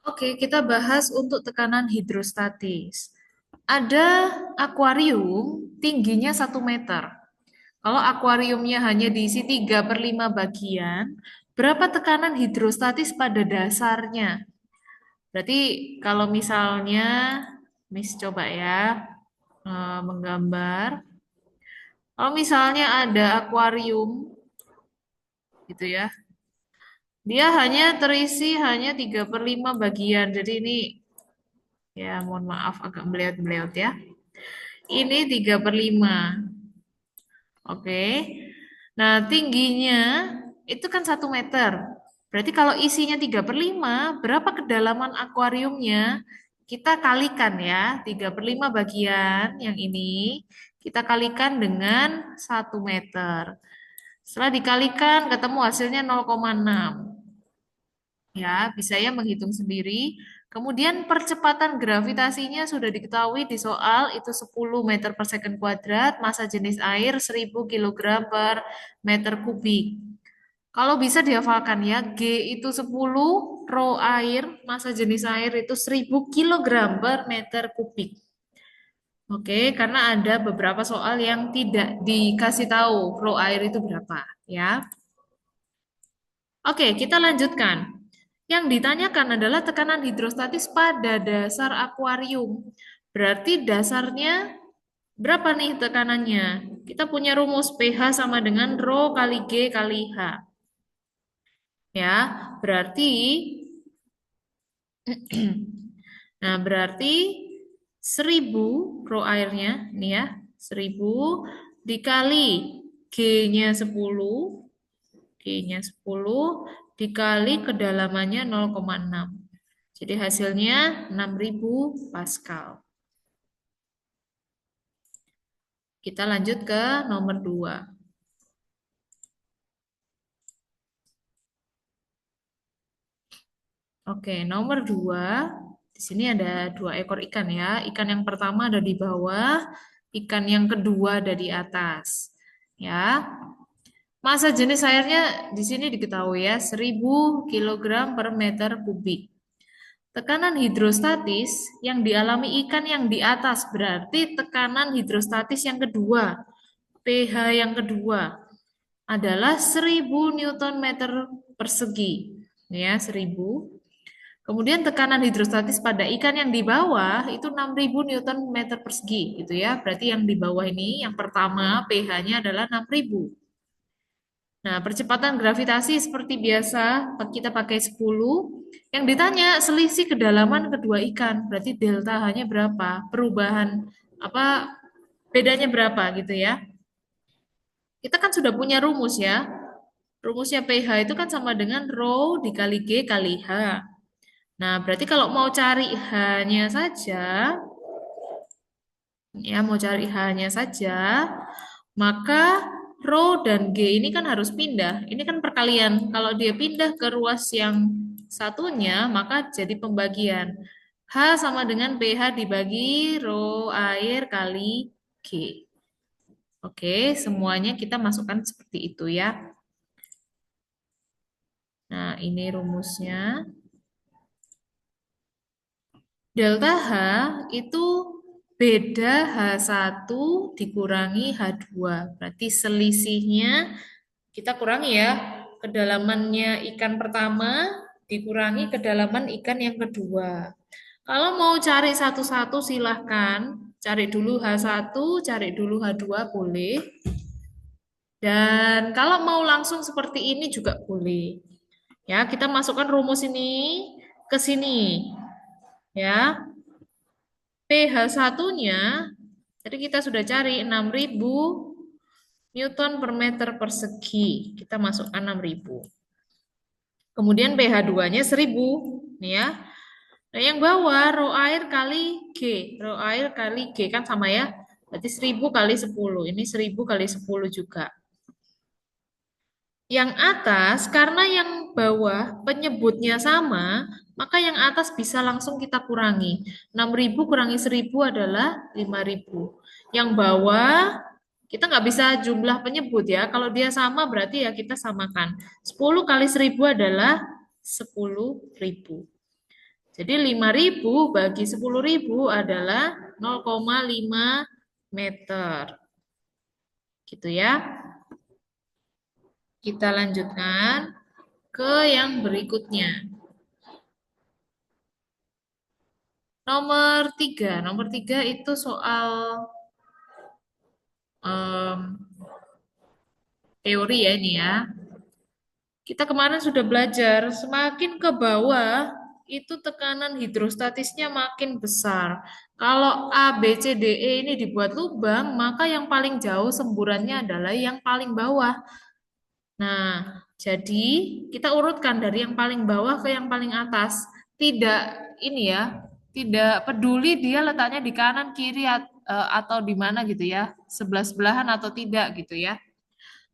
Oke, kita bahas untuk tekanan hidrostatis. Ada akuarium tingginya 1 meter. Kalau akuariumnya hanya diisi 3/5 bagian, berapa tekanan hidrostatis pada dasarnya? Berarti kalau misalnya, Miss coba ya menggambar. Kalau misalnya ada akuarium, gitu ya, dia hanya terisi hanya 3/5 bagian. Jadi ini, ya mohon maaf agak melihat-melihat ya. Ini 3/5. Oke. Nah, tingginya itu kan 1 meter. Berarti kalau isinya 3/5, berapa kedalaman akuariumnya? Kita kalikan ya, 3/5 bagian yang ini, kita kalikan dengan 1 meter. Setelah dikalikan, ketemu hasilnya 0,6. Ya, bisa ya menghitung sendiri. Kemudian percepatan gravitasinya sudah diketahui di soal itu 10 meter per second kuadrat, massa jenis air 1000 kilogram per meter kubik. Kalau bisa dihafalkan ya, G itu 10, rho air, massa jenis air itu 1000 kilogram per meter kubik. Oke, karena ada beberapa soal yang tidak dikasih tahu rho air itu berapa, ya. Oke, kita lanjutkan. Yang ditanyakan adalah tekanan hidrostatis pada dasar akuarium. Berarti dasarnya berapa nih tekanannya? Kita punya rumus pH sama dengan rho kali G kali H. Ya, berarti nah berarti 1000 rho airnya nih ya, 1000 dikali G-nya 10, G-nya 10 dikali kedalamannya 0,6. Jadi hasilnya 6000 Pascal. Kita lanjut ke nomor 2. Oke, nomor 2. Di sini ada 2 ekor ikan ya. Ikan yang pertama ada di bawah, ikan yang kedua ada di atas. Ya. Massa jenis airnya di sini diketahui ya, 1000 kilogram per meter kubik. Tekanan hidrostatis yang dialami ikan yang di atas berarti tekanan hidrostatis yang kedua, pH yang kedua adalah 1000 Newton meter persegi. Ya, 1000. Kemudian tekanan hidrostatis pada ikan yang di bawah itu 6000 Newton meter persegi gitu ya. Berarti yang di bawah ini yang pertama pH-nya adalah 6000. Nah, percepatan gravitasi seperti biasa kita pakai 10. Yang ditanya selisih kedalaman kedua ikan, berarti delta H-nya berapa? Perubahan apa bedanya berapa gitu ya. Kita kan sudah punya rumus ya. Rumusnya pH itu kan sama dengan rho dikali G kali H. Nah, berarti kalau mau cari H-nya saja, ya mau cari H-nya saja, maka rho dan G ini kan harus pindah. Ini kan perkalian. Kalau dia pindah ke ruas yang satunya, maka jadi pembagian. H sama dengan pH dibagi rho air kali G. Oke, semuanya kita masukkan seperti itu ya. Nah, ini rumusnya. Delta H itu beda H1 dikurangi H2. Berarti selisihnya kita kurangi ya. Kedalamannya ikan pertama dikurangi kedalaman ikan yang kedua. Kalau mau cari satu-satu silahkan. Cari dulu H1, cari dulu H2 boleh. Dan kalau mau langsung seperti ini juga boleh. Ya, kita masukkan rumus ini ke sini. Ya, pH satunya, tadi kita sudah cari 6000 Newton per meter persegi. Kita masukkan 6000. Kemudian pH 2-nya 1000. Nih ya. Nah, yang bawah rho air kali G. Rho air kali G kan sama ya. Berarti 1000 kali 10. Ini 1000 kali 10 juga. Yang atas, karena yang bawah penyebutnya sama, maka yang atas bisa langsung kita kurangi. 6000 kurangi 1000 adalah 5000. Yang bawah, kita nggak bisa jumlah penyebut ya. Kalau dia sama berarti ya kita samakan. 10 kali 1000 adalah 10.000. Jadi 5.000 bagi 10.000 adalah 0,5 meter. Gitu ya. Kita lanjutkan ke yang berikutnya. Nomor tiga itu soal em, teori ya ini ya. Kita kemarin sudah belajar, semakin ke bawah itu tekanan hidrostatisnya makin besar. Kalau A, B, C, D, E ini dibuat lubang, maka yang paling jauh semburannya adalah yang paling bawah. Nah, jadi kita urutkan dari yang paling bawah ke yang paling atas. Tidak ini ya, tidak peduli dia letaknya di kanan, kiri, atau di mana gitu ya, sebelah-sebelahan atau tidak gitu ya.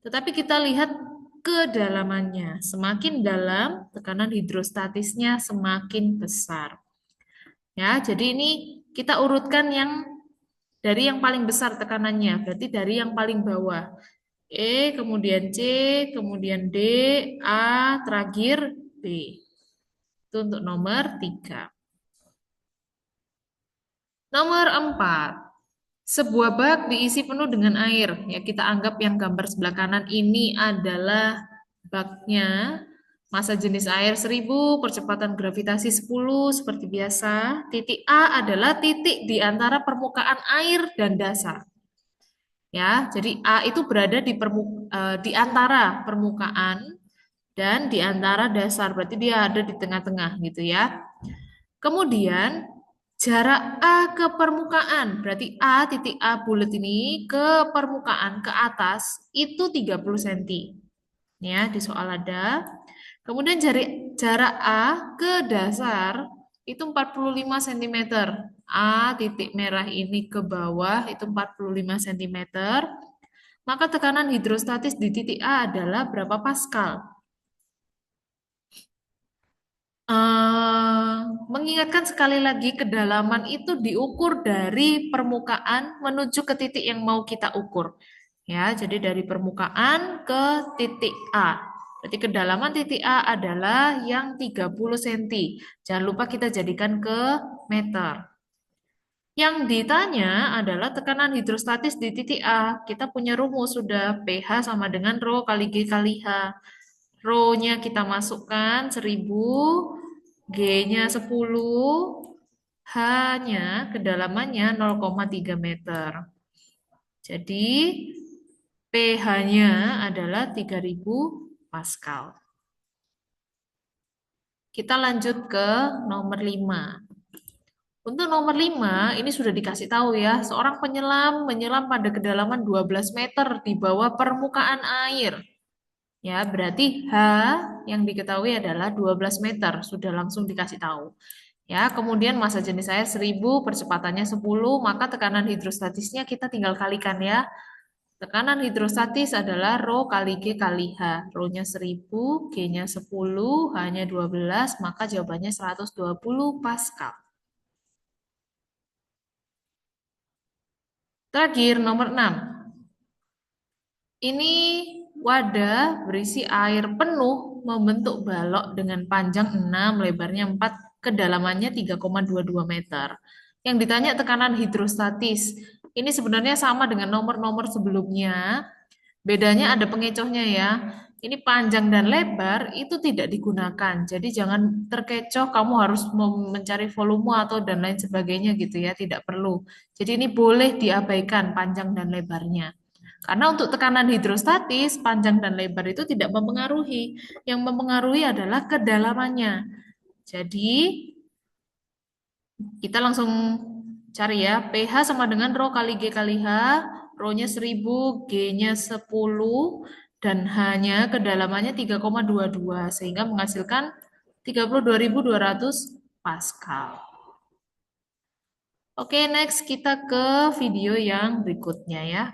Tetapi kita lihat kedalamannya. Semakin dalam, tekanan hidrostatisnya semakin besar. Ya, jadi ini kita urutkan yang dari yang paling besar tekanannya, berarti dari yang paling bawah. E, kemudian C, kemudian D, A, terakhir B. Itu untuk nomor 3. Nomor 4. Sebuah bak diisi penuh dengan air. Ya, kita anggap yang gambar sebelah kanan ini adalah baknya. Massa jenis air 1000, percepatan gravitasi 10 seperti biasa. Titik A adalah titik di antara permukaan air dan dasar. Ya, jadi A itu berada di antara permukaan dan di antara dasar. Berarti dia ada di tengah-tengah gitu ya. Kemudian jarak A ke permukaan, berarti A titik A bulat ini ke permukaan ke atas itu 30 cm. Ya, di soal ada. Kemudian jarak A ke dasar itu 45 cm. A titik merah ini ke bawah itu 45 cm. Maka tekanan hidrostatis di titik A adalah berapa Pascal? Mengingatkan sekali lagi kedalaman itu diukur dari permukaan menuju ke titik yang mau kita ukur. Ya, jadi dari permukaan ke titik A. Berarti kedalaman titik A adalah yang 30 cm. Jangan lupa kita jadikan ke meter. Yang ditanya adalah tekanan hidrostatis di titik A. Kita punya rumus sudah pH sama dengan rho kali G kali H. Rho-nya kita masukkan 1000, G-nya 10, H-nya kedalamannya 0,3 meter. Jadi pH-nya adalah 3000 Pascal. Kita lanjut ke nomor 5. Untuk nomor 5, ini sudah dikasih tahu ya, seorang penyelam menyelam pada kedalaman 12 meter di bawah permukaan air. Ya, berarti H yang diketahui adalah 12 meter, sudah langsung dikasih tahu. Ya, kemudian massa jenis air 1000, percepatannya 10, maka tekanan hidrostatisnya kita tinggal kalikan ya. Tekanan hidrostatis adalah rho kali G kali H. Rho-nya 1000, G-nya 10, H-nya 12, maka jawabannya 120 Pascal. Terakhir, nomor 6. Ini wadah berisi air penuh membentuk balok dengan panjang 6, lebarnya 4, kedalamannya 3,22 meter. Yang ditanya tekanan hidrostatis. Ini sebenarnya sama dengan nomor-nomor sebelumnya. Bedanya ada pengecohnya ya. Ini panjang dan lebar itu tidak digunakan. Jadi jangan terkecoh kamu harus mencari volume atau dan lain sebagainya gitu ya. Tidak perlu. Jadi ini boleh diabaikan panjang dan lebarnya. Karena untuk tekanan hidrostatis, panjang dan lebar itu tidak mempengaruhi. Yang mempengaruhi adalah kedalamannya. Jadi, kita langsung cari ya. pH sama dengan rho kali G kali H. Rho-nya 1000, G-nya 10, dan H-nya kedalamannya 3,22. Sehingga menghasilkan 32.200 Pascal. Oke, next kita ke video yang berikutnya ya.